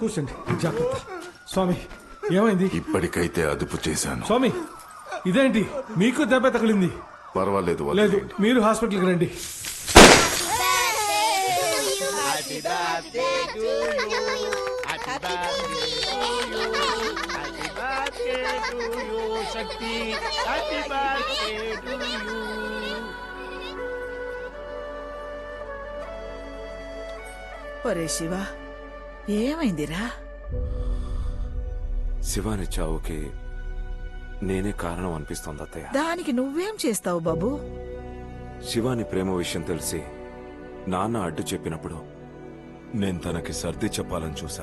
కూర్చోండి జాగ్రత్త. స్వామి ఏమైంది? ఇప్పటికైతే అదుపు చేశాను. స్వామి ఇదేంటి మీకు దెబ్బ తగిలింది? పర్వాలేదు, లేదు వదిలేయండి. మీరు హాస్పిటల్కి రండి. ఒరే శివ, ఏమైందిరా? శివాని చావుకి నేనే కారణం అనిపిస్తోంది అత్తయ్య. దానికి నువ్వేం చేస్తావు బాబు? శివాని ప్రేమ విషయం తెలిసి నాన్న అడ్డు చెప్పినప్పుడు నేను తనకి సర్ది చెప్పాలని చూశాను.